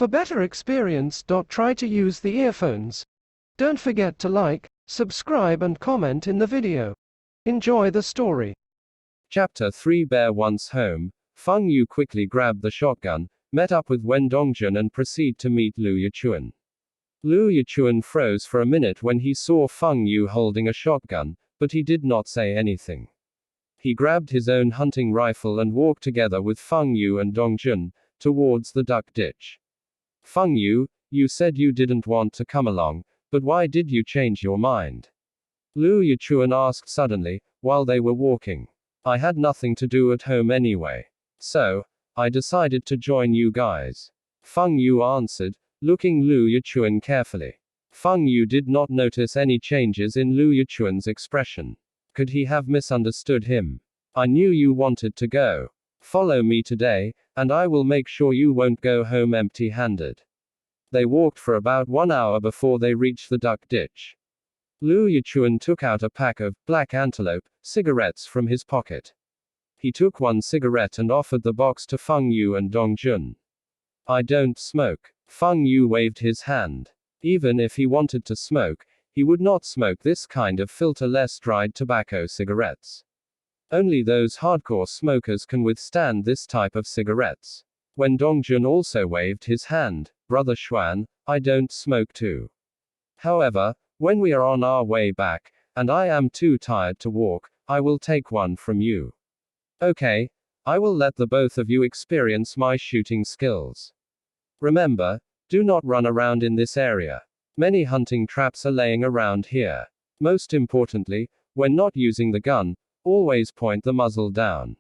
For better experience, try to use the earphones. Don't forget to like, subscribe and comment in the video. Enjoy the story. Chapter 3 Bear once home, Feng Yu quickly grabbed the shotgun, met up with Wen Dongjun and proceed to meet Lu Yichuan. Lu Yichuan froze for a minute when he saw Feng Yu holding a shotgun, but he did not say anything. He grabbed his own hunting rifle and walked together with Feng Yu and Dongjun, towards the duck ditch. Feng Yu, you said you didn't want to come along, but why did you change your mind? Lu Yichuan asked suddenly, while they were walking. I had nothing to do at home anyway. So, I decided to join you guys. Feng Yu answered, looking Lu Yichuan carefully. Feng Yu did not notice any changes in Lu Yichuan's expression. Could he have misunderstood him? I knew you wanted to go. Follow me today, and I will make sure you won't go home empty-handed. They walked for about 1 hour before they reached the duck ditch. Lu Yichuan took out a pack of black antelope cigarettes from his pocket. He took one cigarette and offered the box to Feng Yu and Dongjun. I don't smoke. Feng Yu waved his hand. Even if he wanted to smoke, he would not smoke this kind of filter-less dried tobacco cigarettes. Only those hardcore smokers can withstand this type of cigarettes. When Dongjun also waved his hand, Brother Xuan, I don't smoke too. However, when we are on our way back, and I am too tired to walk, I will take one from you. Okay, I will let the both of you experience my shooting skills. Remember, do not run around in this area. Many hunting traps are laying around here. Most importantly, when not using the gun, always point the muzzle down.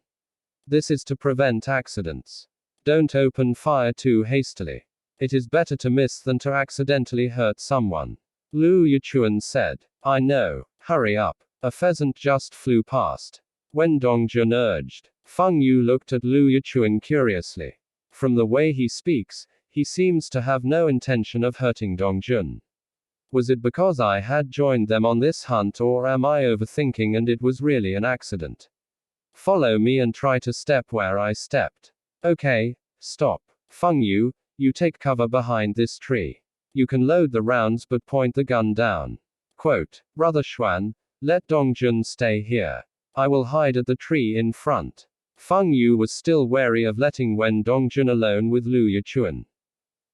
This is to prevent accidents. Don't open fire too hastily. It is better to miss than to accidentally hurt someone. Lu Yichuan said. I know. Hurry up. A pheasant just flew past. Wen Dongjun urged. Feng Yu looked at Lu Yichuan curiously. From the way he speaks, he seems to have no intention of hurting Dongjun. Was it because I had joined them on this hunt, or am I overthinking and it was really an accident? Follow me and try to step where I stepped. Okay, stop. Feng Yu, you take cover behind this tree. You can load the rounds but point the gun down. Quote, Brother Xuan, let Dongjun stay here. I will hide at the tree in front. Feng Yu was still wary of letting Wen Dongjun alone with Lu Yichuan.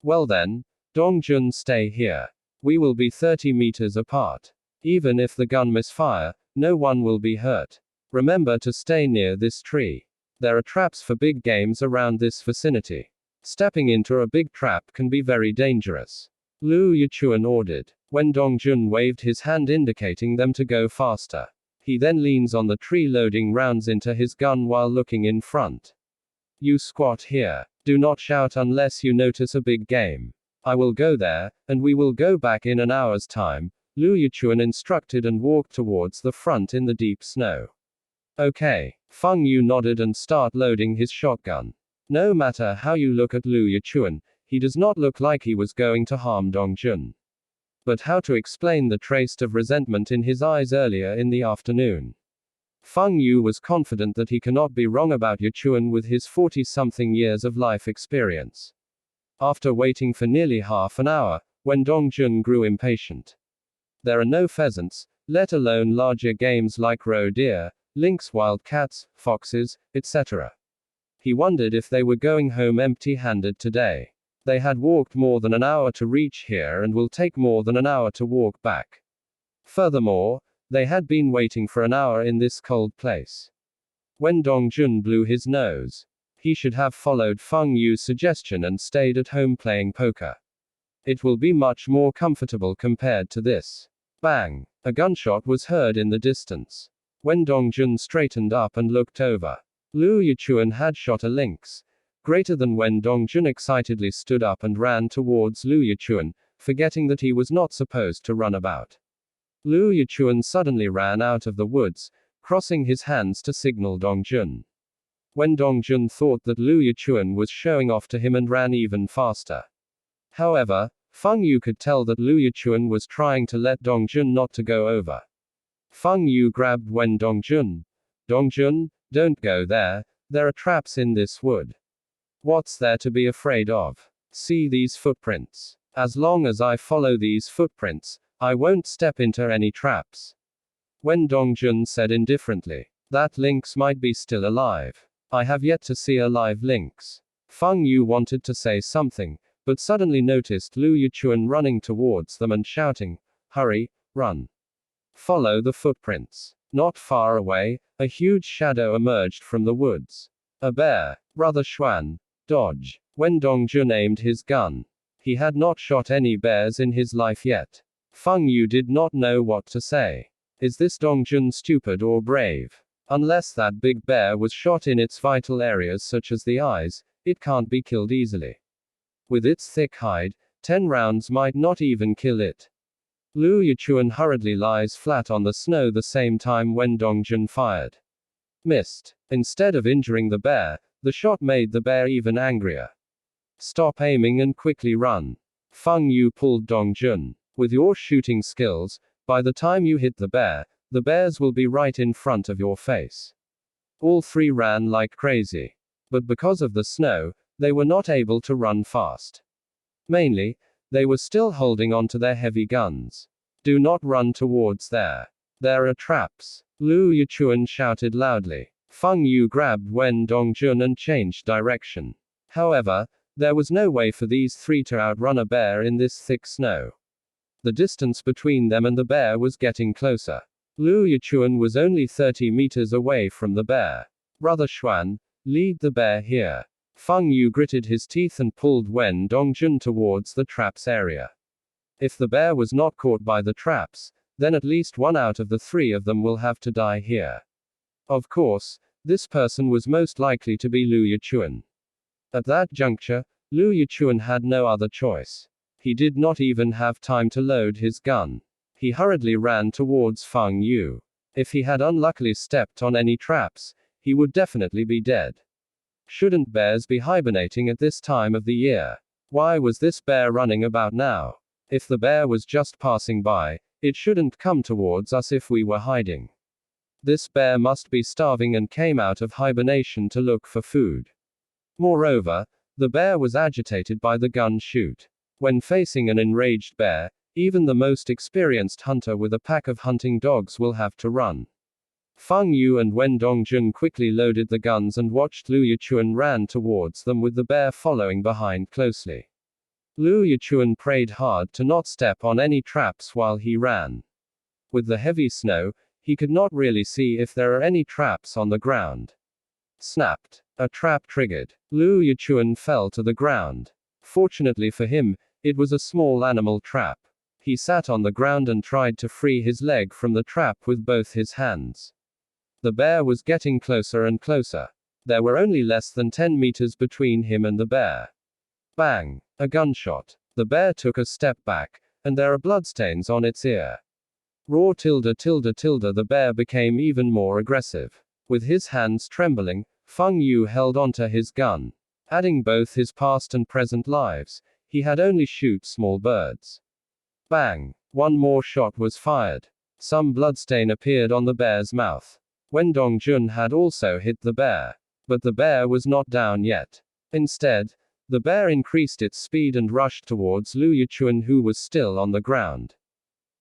Well then, Dongjun, stay here. We will be 30 meters apart. Even if the gun misfire, no one will be hurt. Remember to stay near this tree. There are traps for big games around this vicinity. Stepping into a big trap can be very dangerous. Lu Yichuan ordered. When Dongjun waved his hand indicating them to go faster. He then leans on the tree loading rounds into his gun while looking in front. You squat here. Do not shout unless you notice a big game. I will go there, and we will go back in an hour's time, Lu Yichuan instructed and walked towards the front in the deep snow. Okay. Feng Yu nodded and started loading his shotgun. No matter how you look at Lu Yichuan, he does not look like he was going to harm Dongjun. But how to explain the trace of resentment in his eyes earlier in the afternoon? Feng Yu was confident that he cannot be wrong about Yichuan with his 40-something years of life experience. After waiting for nearly half an hour, when Dongjun grew impatient. There are no pheasants, let alone larger games like roe deer, lynx, wildcats, foxes, etc. He wondered if they were going home empty-handed today. They had walked more than an hour to reach here and will take more than an hour to walk back. Furthermore, they had been waiting for an hour in this cold place. When Dongjun blew his nose, he should have followed Feng Yu's suggestion and stayed at home playing poker. It will be much more comfortable compared to this. Bang! A gunshot was heard in the distance. When Dongjun straightened up and looked over, Lu Yichuan had shot a lynx. Greater than when Dongjun excitedly stood up and ran towards Lu Yichuan, forgetting that he was not supposed to run about. Lu Yichuan suddenly ran out of the woods, crossing his hands to signal Dongjun. When Dongjun thought that Lu Yichuan was showing off to him and ran even faster. However, Feng Yu could tell that Lu Yichuan was trying to let Dongjun not to go over. Feng Yu grabbed Wen Dongjun. Dongjun, don't go there, there are traps in this wood. What's there to be afraid of? See these footprints. As long as I follow these footprints, I won't step into any traps. Wen Dongjun said indifferently. That lynx might be still alive. I have yet to see a live lynx. Feng Yu wanted to say something, but suddenly noticed Lu Yichuan running towards them and shouting, "Hurry, run. Follow the footprints." Not far away, a huge shadow emerged from the woods. A bear. Brother Xuan. Dodge. Wen Dongjun aimed his gun. He had not shot any bears in his life yet. Feng Yu did not know what to say. Is this Dongjun stupid or brave? Unless that big bear was shot in its vital areas such as the eyes, it can't be killed easily. With its thick hide, 10 rounds might not even kill it. Lu Yichuan hurriedly lies flat on the snow the same time Wen Dongjun fired. Missed. Instead of injuring the bear, the shot made the bear even angrier. Stop aiming and quickly run. Feng Yu pulled Dongjun. With your shooting skills, by the time you hit the bears will be right in front of your face. All three ran like crazy. But because of the snow, they were not able to run fast. Mainly, they were still holding on to their heavy guns. Do not run towards there. There are traps. Lu Yichuan shouted loudly. Feng Yu grabbed Wen Dongjun and changed direction. However, there was no way for these three to outrun a bear in this thick snow. The distance between them and the bear was getting closer. Lu Yichuan was only 30 meters away from the bear. Brother Xuan, lead the bear here. Feng Yu gritted his teeth and pulled Wen Dongjun towards the traps area. If the bear was not caught by the traps, then at least one out of the three of them will have to die here. Of course, this person was most likely to be Lu Yichuan. At that juncture, Lu Yichuan had no other choice. He did not even have time to load his gun. He hurriedly ran towards Feng Yu. If he had unluckily stepped on any traps, he would definitely be dead. Shouldn't bears be hibernating at this time of the year? Why was this bear running about now? If the bear was just passing by, it shouldn't come towards us if we were hiding. This bear must be starving and came out of hibernation to look for food. Moreover, the bear was agitated by the gun shoot. When facing an enraged bear, even the most experienced hunter with a pack of hunting dogs will have to run. Feng Yu and Wen Dongjun quickly loaded the guns and watched Lu Yichuan ran towards them with the bear following behind closely. Lu Yichuan prayed hard to not step on any traps while he ran. With the heavy snow, he could not really see if there are any traps on the ground. Snapped. A trap triggered. Lu Yichuan fell to the ground. Fortunately for him, it was a small animal trap. He sat on the ground and tried to free his leg from the trap with both his hands. The bear was getting closer and closer. There were only less than 10 meters between him and the bear. Bang! A gunshot. The bear took a step back, and there are bloodstains on its ear. Roar tilde tilde tilde. The bear became even more aggressive. With his hands trembling, Feng Yu held onto his gun. Adding both his past and present lives, he had only shoot small birds. Bang! One more shot was fired. Some bloodstain appeared on the bear's mouth. Wen Dongjun had also hit the bear. But the bear was not down yet. Instead, the bear increased its speed and rushed towards Lu Yichuan, who was still on the ground.